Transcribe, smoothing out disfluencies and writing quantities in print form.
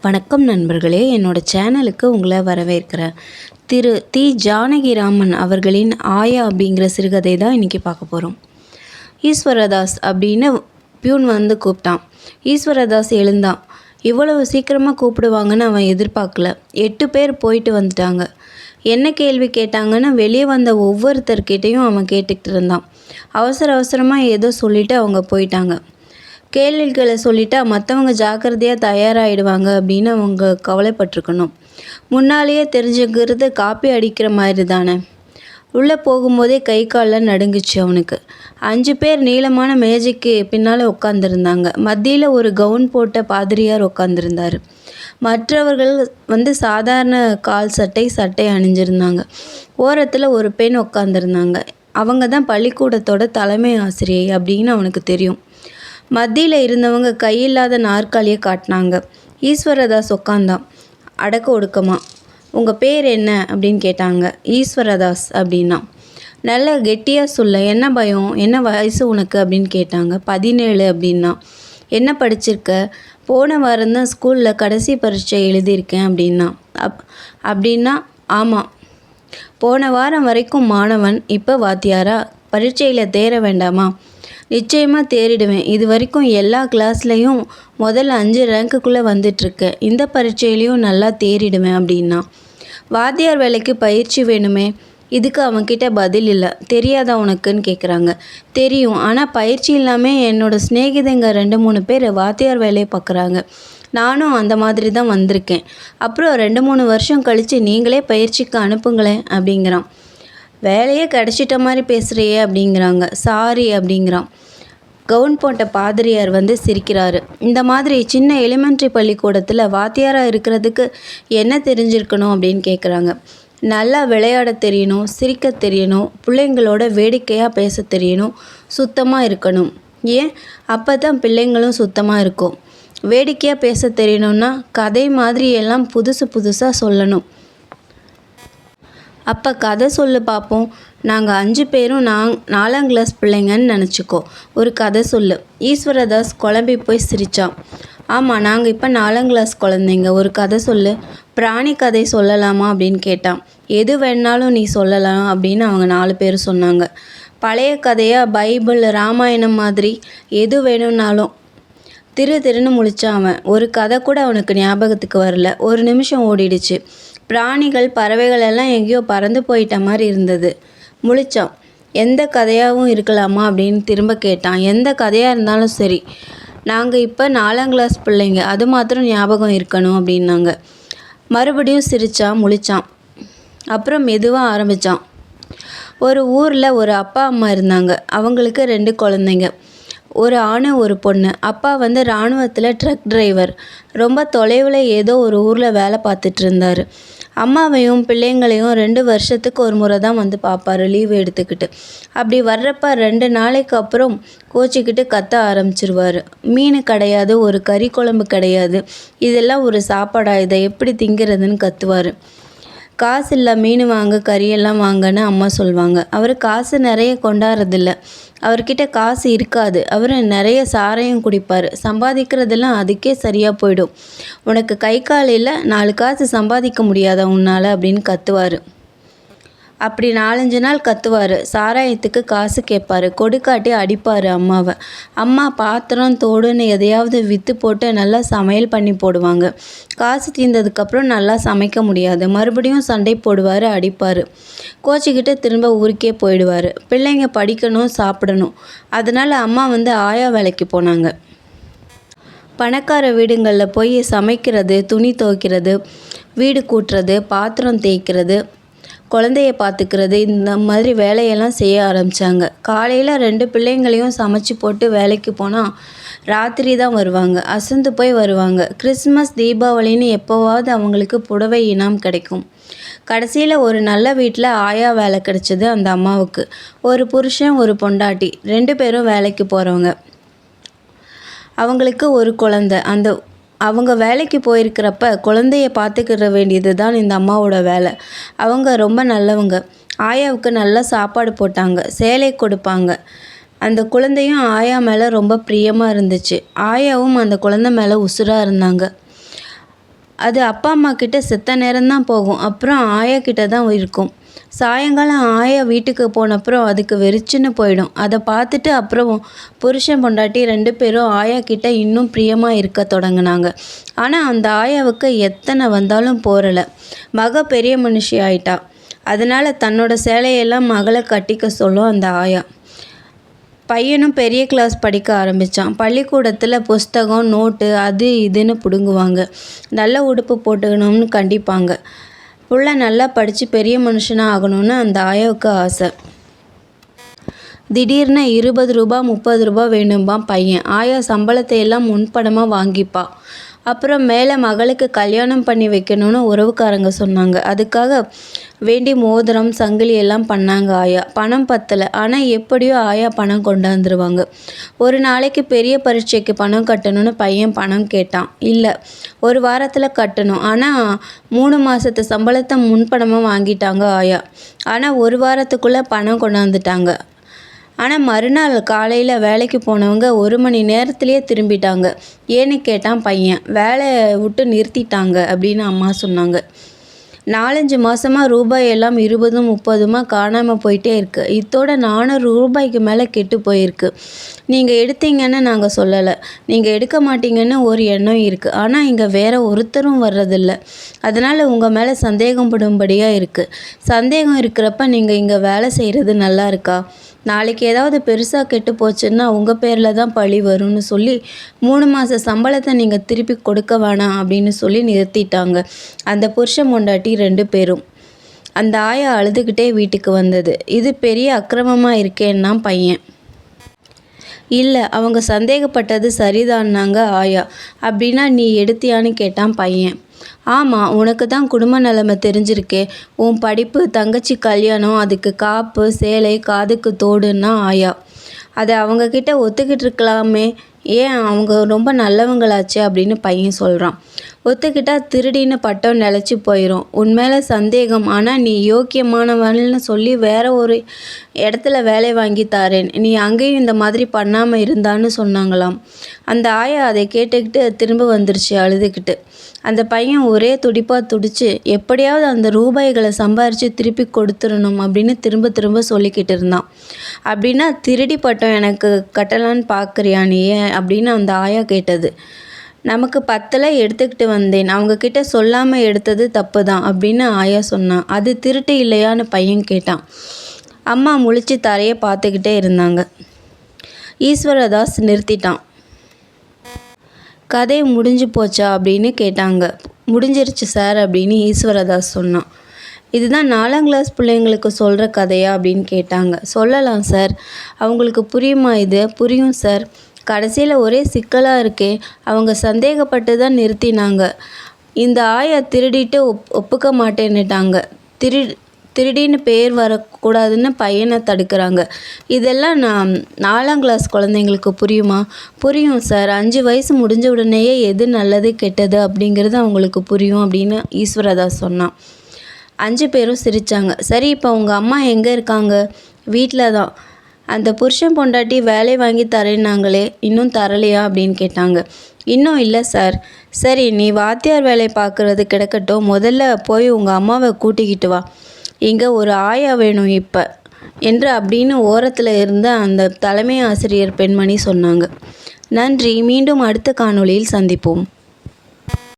வணக்கம் நண்பர்களே, என்னோட சேனலுக்கு உங்களை வரவேற்கிறேன். திரு தி. ஜானகிராமன் அவர்களின் ஆயா அப்படிங்கிற சிறுகதை தான் இன்றைக்கி பார்க்க போகிறோம். ஈஸ்வரதாஸ் அப்படின்னு பியூன் வந்து கூப்பிட்டான். ஈஸ்வரதாஸ் எழுந்தான். இவ்வளவு சீக்கிரமாக கூப்பிடுவாங்கன்னு அவன் எதிர்பார்க்கல. 8 பேர் போயிட்டு வந்துட்டாங்க. என்ன கேள்வி கேட்டாங்கன்னு வெளியே வந்த ஒவ்வொருத்தர்கிட்டையும் அவன் கேட்டுக்கிட்டு இருந்தான். அவசரமாக ஏதோ சொல்லிவிட்டு அவங்க போயிட்டாங்க. கேள்விகளை சொல்லிட்டா மற்றவங்க ஜாக்கிரதையாக தயாராகிடுவாங்க அப்படின்னு அவங்க கவலைப்பட்டிருக்கணும். முன்னாலேயே தெரிஞ்சுக்கிறது காப்பி அடிக்கிற மாதிரி தானே. உள்ளே போகும்போதே கை காலில் நடுங்குச்சு அவனுக்கு. 5 பேர் நீளமான மேஜைக்கு பின்னால் உட்காந்துருந்தாங்க. மத்தியில் ஒரு கவுன் போட்ட பாதிரியார் உட்காந்துருந்தார். மற்றவர்கள் சாதாரண கால் சட்டை அணிஞ்சிருந்தாங்க. ஓரத்தில் ஒரு பெண் உட்காந்துருந்தாங்க. அவங்க தான் பள்ளிக்கூடத்தோட தலைமை ஆசிரியை அப்படின்னு அவனுக்கு தெரியும். மத்தியில் இருந்தவங்க கையில்லாத நாற்காலியை காட்டினாங்க. ஈஸ்வரதாஸ் உட்காந்தான் அடக்க ஒடுக்கமா. உங்கள் பேர் என்ன அப்படின்னு கேட்டாங்க. ஈஸ்வரதாஸ் அப்படின்னா. நல்ல கெட்டியாக சொல்ல, என்ன பயம், என்ன வயசு உனக்கு அப்படின்னு கேட்டாங்க. 17 அப்படின்னா. என்ன படிச்சிருக்க? போன வாரம் தான் ஸ்கூலில் கடைசி பரீட்சை எழுதியிருக்கேன் அப்படின்னா. அப்படின்னா ஆமாம். போன வாரம் வரைக்கும் மாணவன், இப்போ வாத்தியாரா? பரீட்சையில் தேர வேண்டாமா? நிச்சயமாக தேறிடுவேன். இது வரைக்கும் எல்லா கிளாஸ்லேயும் முதல்ல 5 ரேங்க்குள்ளே வந்துட்டுருக்கேன். இந்த பரீட்சையிலையும் நல்லா தேறிடுவேன் அப்படின்னா. வாத்தியார் வேலைக்கு பயிற்சி வேணுமே. இதுக்கு அவன்கிட்ட பதில் இல்லை. தெரியாதா உனக்குன்னு கேட்குறாங்க. தெரியும், ஆனால் பயிற்சி இல்லாமல் என்னோடய சிநேகிதங்க 2-3 பேர் வாத்தியார் வேலையை பார்க்குறாங்க. நானும் அந்த மாதிரி தான் வந்திருக்கேன். அப்புறம் 2-3 வருஷம் கழித்து நீங்களே பயிற்சிக்கு அனுப்புங்களேன் அப்படிங்கிறான். வேலையே கிடச்சிட்ட மாதிரி பேசுகிறியே அப்படிங்கிறாங்க. சாரி அப்படிங்கிறான். கவுன் போட்ட பாதிரியார் சிரிக்கிறாரு. இந்த மாதிரி சின்ன எலிமெண்ட்ரி பள்ளிக்கூடத்தில் வாத்தியாராக இருக்கிறதுக்கு என்ன தெரிஞ்சிருக்கணும் அப்படின்னு கேட்குறாங்க. நல்லா விளையாட தெரியணும், சிரிக்க தெரியணும், பிள்ளைங்களோட வேடிக்கையாக பேச தெரியணும், சுத்தமாக இருக்கணும். ஏன், அப்போ தான் பிள்ளைங்களும் சுத்தமாக இருக்கும். வேடிக்கையாக பேச தெரியணும்னா கதை மாதிரி எல்லாம் புதுசாக சொல்லணும். அப்போ கதை சொல்லு பார்ப்போம். நாங்கள் 5 பேரும் 4ஆம் கிளாஸ் பிள்ளைங்கன்னு நினச்சிக்கோ. ஒரு கதை சொல்லு. ஈஸ்வரதாஸ் குழம்பி போய் சிரித்தான். ஆமாம், நாங்கள் இப்போ 4ஆம் கிளாஸ் குழந்தைங்க. ஒரு கதை சொல்லு. பிராணி கதை சொல்லலாமா அப்படின்னு கேட்டான். எது வேணாலும் நீ சொல்லலாம் அப்படின்னு அவங்க 4 பேர் சொன்னாங்க. பழைய கதையாக, பைபிள், ராமாயணம் மாதிரி எது வேணும்னாலும். திருன்னு முழிச்சான் அவன். ஒரு கதை கூட அவனுக்கு ஞாபகத்துக்கு வரல. ஒரு நிமிஷம் ஓடிடுச்சு. பிராணிகள், பறவைகள் எல்லாம் எங்கேயோ பறந்து போயிட்ட மாதிரி இருந்தது. முழிச்சான். எந்த கதையாகவும் இருக்கலாமா அப்படின்னு திரும்ப கேட்டான். எந்த கதையாக இருந்தாலும் சரி, நாங்கள் இப்போ 4ஆம் கிளாஸ் பிள்ளைங்க, அது மாத்திரம் ஞாபகம் இருக்கணும் அப்படின்னாங்க. மறுபடியும் சிரித்தான், முழிச்சான். அப்புறம் மெதுவாக ஆரம்பித்தான். ஒரு ஊரில் ஒரு அப்பா அம்மா இருந்தாங்க. அவங்களுக்கு 2 குழந்தைங்க, ஒரு ஆண் ஒரு பொண்ணு. அப்பா இராணுவத்தில் ட்ரக் டிரைவர். ரொம்ப தொலைவில் ஏதோ ஒரு ஊரில் வேலை பார்த்துட்டு இருந்தார். அம்மாவையும் பிள்ளைங்களையும் 2 வருஷத்துக்கு ஒரு முறை தான் பார்ப்பார், லீவு எடுத்துக்கிட்டு. அப்படி வர்றப்ப 2 நாளைக்கு அப்புறம் கோச்சிக்கிட்டு கத்த ஆரம்பிச்சிருவார். மீன் கிடையாது, ஒரு கறி குழம்பு கிடையாது, இதெல்லாம் ஒரு சாப்பாடா, இதை எப்படி திங்கிறதுன்னு கத்துவார். காசு இல்லை, மீன் வாங்க, கறியெல்லாம் வாங்கன்னு அம்மா சொல்லுவாங்க. அவர் காசு நிறைய கொண்டாடுறதில்ல. அவர்கிட்ட காசு இருக்காது. அவர் நிறைய சாராயம் குடிப்பார். சம்பாதிக்கிறதெல்லாம் அதுக்கே சரியாக போயிடும். உனக்கு கை கால் இல்லை, 4 காசு சம்பாதிக்க முடியாதா உன்னால் அப்படின்னு கத்துவார். அப்படி 4-5 நாள் கத்துவார். சாராயத்துக்கு காசு கேட்பார். கொடுக்காட்டி அடிப்பார் அம்மாவை. அம்மா பாத்திரம் தோடுன்னு எதையாவது விற்று போட்டு நல்லா சமையல் பண்ணி போடுவாங்க. காசு தீர்ந்ததுக்கப்புறம் நல்லா சமைக்க முடியாது. மறுபடியும் சண்டை போடுவார், அடிப்பார். கோச்சிக்கிட்டு திரும்ப ஊருக்கே போயிடுவார். பிள்ளைங்க படிக்கணும், சாப்பிடணும். அதனால் அம்மா ஆயா வேலைக்கு போனாங்க. பணக்கார வீடுங்களில் போய் சமைக்கிறது, துணி துவைக்கிறது, வீடு கூட்டுறது, பாத்திரம் தேய்க்கிறது, குழந்தைய பார்த்துக்கிறது, இந்த மாதிரி வேலையெல்லாம் செய்ய ஆரம்பித்தாங்க. காலையில் 2 பிள்ளைங்களையும் சமைச்சு போட்டு வேலைக்கு போனால் ராத்திரி தான் வருவாங்க. அசந்து போய் வருவாங்க. கிறிஸ்மஸ், தீபாவளின்னு எப்போவாவது அவங்களுக்கு புடவை இனாம் கிடைக்கும். கடைசியில் ஒரு நல்ல வீட்டில் ஆயா வேலை கிடைச்சது அந்த அம்மாவுக்கு. ஒரு புருஷன், ஒரு பொண்டாட்டி, 2 பேரும் வேலைக்கு போகிறவங்க. அவங்களுக்கு ஒரு குழந்தை. அவங்க வேலைக்கு போயிருக்கிறப்ப குழந்தைய பார்த்துக்கிற வேண்டியது தான் இந்த அம்மாவோட வேலை. அவங்க ரொம்ப நல்லவங்க. ஆயாவுக்கு நல்லா சாப்பாடு போட்டாங்க, சேலை கொடுப்பாங்க. அந்த குழந்தையும் ஆயா மேலே ரொம்ப பிரியமாக இருந்துச்சு. ஆயாவும் அந்த குழந்தை மேலே உசுராக இருந்தாங்க. அது அப்பா அம்மா கிட்ட செத்த நேரம்தான் போகும். அப்புறம் ஆயா கிட்ட தான் இருக்கும். சாயங்காலம் ஆயா வீட்டுக்கு போனப்புறம் அதுக்கு வெறிச்சுன்னு போயிடும். அதை பார்த்துட்டு அப்புறம் புருஷன் பொண்டாட்டி 2 பேரும் ஆயா கிட்ட இன்னும் பிரியமாக இருக்க தொடங்கினாங்க. ஆனால் அந்த ஆயாவுக்கு எத்தனை வந்தாலும் போறல. மக பெரிய மனுஷி ஆயிட்டா. அதனால் தன்னோட சேலையெல்லாம் மகளை கட்டிக்க சொல்லும் அந்த ஆயா. பையனும் பெரிய கிளாஸ் படிக்க ஆரம்பித்தான். பள்ளிக்கூடத்தில் புஸ்தகம் நோட்டு அது இதுன்னு பிடுங்குவாங்க. நல்ல உடுப்பு போட்டுக்கணும்னு கண்டிப்பாங்க. புள்ள நல்லா படித்து பெரிய மனுஷனாக ஆகணும்னு அந்த ஆயாவுக்கு ஆசை. திடீர்னு 20 ரூபா 30 ரூபா வேணும்பான் பையன். ஆயா சம்பளத்தை எல்லாம் முன்பணமாக வாங்கிப்பா. அப்புறம் மேலே மகளுக்கு கல்யாணம் பண்ணி வைக்கணும்னு உறவுக்காரங்க சொன்னாங்க. அதுக்காக வேண்டி மோதிரம் சங்கிலி எல்லாம் பண்ணாங்க ஆயா. பணம் பத்தலை. ஆனால் எப்படியோ ஆயா பணம் கொண்டாந்துருவாங்க. ஒரு நாளைக்கு பெரிய பரீட்சைக்கு பணம் கட்டணும்னு பையன் பணம் கேட்டான். இல்லை, 1 வாரத்தில் கட்டணும். ஆனால் 3 மாதத்து சம்பளத்தை முன்பணமாக வாங்கிட்டாங்க ஆயா. ஆனால் 1 வாரத்துக்குள்ளே பணம் கொண்டாந்துட்டாங்க. ஆனால் மறுநாள் காலையில் வேலைக்கு போனவங்க 1 மணி நேரத்துலேயே திரும்பிட்டாங்க. ஏன்னு கேட்டான் பையன். வேலையை விட்டு நிறுத்திட்டாங்க அப்படின்னு அம்மா சொன்னாங்க. 4-5 மாதமாக ரூபாயெல்லாம் 20 30 காணாமல் போயிட்டே இருக்குது. இத்தோட 400 ரூபாய்க்கு மேலே கெட்டு போயிருக்கு. நீங்கள் எடுத்தீங்கன்னு நாங்கள் சொல்லலை, நீங்கள் எடுக்க மாட்டீங்கன்னு ஒரு எண்ணம் இருக்குது. ஆனால் இங்கே வேறு ஒருத்தரும் வர்றதில்ல. அதனால் உங்கள் மேலே சந்தேகப்படும்படியாக இருக்குது. சந்தேகம் இருக்கிறப்ப நீங்கள் இங்கே வேலை செய்கிறது நல்லா இருக்கா? நாளைக்கு ஏதாவது பெருசாக கெட்டு போச்சுன்னா உங்கள் பேரில் தான் பழி வரும்னு சொல்லி 3 மாத சம்பளத்தை நீங்கள் திருப்பி கொடுக்க வேணாம் அப்படின்னு சொல்லி நிறுத்திட்டாங்க அந்த புருஷன் பொண்டாட்டி 2 பேரும். அந்த ஆயா அழுதுகிட்டே வீட்டுக்கு வந்தது. இது பெரிய அக்கிரமமாக இருக்கேன்னா பையன். இல்லை, அவங்க சந்தேகப்பட்டது சரிதான்னாங்க ஆயா. அப்படின்னா நீ எடுத்தியான்னு கேட்டான் பையன். ஆமாம், உனக்கு தான் குடும்ப நிலைமை தெரிஞ்சிருக்கே. உன் படிப்பு, தங்கச்சி கல்யாணம், அதுக்கு காப்பு சேலை காதுக்கு தோடுன்னா ஆயா. அதை அவங்கக்கிட்ட ஒத்துக்கிட்டு இருக்கலாமே, ஏன் அவங்க ரொம்ப நல்லவங்களாச்சே அப்படின்னு பையன் சொல்கிறான். ஒத்துக்கிட்டா திருடின்னு பட்டம் நிலச்சி போயிடும். உன்மேலே சந்தேகம். ஆனால் நீ யோக்கியமானவன்னு சொல்லி வேற ஒரு இடத்துல வேலை வாங்கி தாரேன், நீ அங்கேயும் இந்த மாதிரி பண்ணாமல் இருந்தான்னு சொன்னாங்களாம். அந்த ஆயா அதை கேட்டுக்கிட்டு திரும்ப வந்துருச்சு அழுதுகிட்டு. அந்த பையன் ஒரே துடிப்பாக துடிச்சு எப்படியாவது அந்த ரூபாய்களை சம்பாரித்து திருப்பி கொடுத்துடணும் அப்படின்னு திரும்ப திரும்ப சொல்லிக்கிட்டு இருந்தான். அப்படின்னா திருடி பட்டம் எனக்கு கட்டலான்னு பார்க்குறியா நீ அப்படின்னு அந்த ஆயா கேட்டது. நமக்கு 10 எடுத்துக்கிட்டு வந்தேன், அவங்கக்கிட்ட சொல்லாமல் எடுத்தது தப்பு தான் அப்படின்னு ஆயா சொன்னான். அது திருட்டு இல்லையான்னு பையன் கேட்டான். அம்மா முழிச்சு தரையை பார்த்துக்கிட்டே இருந்தாங்க. ஈஸ்வரதாஸ் நிறுத்திட்டான். கதை முடிஞ்சு போச்சா அப்படின்னு கேட்டாங்க. முடிஞ்சிருச்சு சார் அப்படின்னு ஈஸ்வரதாஸ் சொன்னான். இதுதான் 4ஆம் கிளாஸ் பிள்ளைங்களுக்கு சொல்கிற கதையா அப்படின்னு கேட்டாங்க. சொல்லலாம் சார், அவங்களுக்கு புரியுமா? இது புரியும் சார். கடைசியில் ஒரே சிக்கலாக இருக்கே. அவங்க சந்தேகப்பட்டு தான் நிறுத்தினாங்க. இந்த ஆயா திருடிட்டு ஒப்புக்க மாட்டேன்னுட்டாங்க. திருடின்னு பேர் வரக்கூடாதுன்னு பையனை தடுக்கிறாங்க. இதெல்லாம் 4ஆம் கிளாஸ் குழந்தைங்களுக்கு புரியுமா? புரியும் சார். 5 வயசு முடிஞ்ச உடனேயே எது நல்லது கெட்டது அப்படிங்கிறது அவங்களுக்கு புரியும் அப்படின்னு ஈஸ்வரதாஸ் சொன்னான். 5 பேரும் சிரித்தாங்க. சரி, இப்போ உங்கள் அம்மா எங்கே இருக்காங்க? வீட்டில் தான். அந்த புருஷன் பொண்டாட்டி வேலை வாங்கி தரேன்னாங்களே, இன்னும் தரலையா அப்படின்னு கேட்டாங்க. இன்னும் இல்லை சார். சரி, நீ வாத்தியார் வேலை பார்க்குறது கிடக்கட்டும், முதல்ல போய் உங்கள் அம்மாவை கூட்டிக்கிட்டு வா. இங்கே ஒரு ஆயா வேணும் இப்போ என்று அப்படின்னு ஓரத்தில் இருந்த அந்த தலைமை ஆசிரியர் பெண்மணி சொன்னாங்க. நன்றி. மீண்டும் அடுத்த காணொளியில் சந்திப்போம்.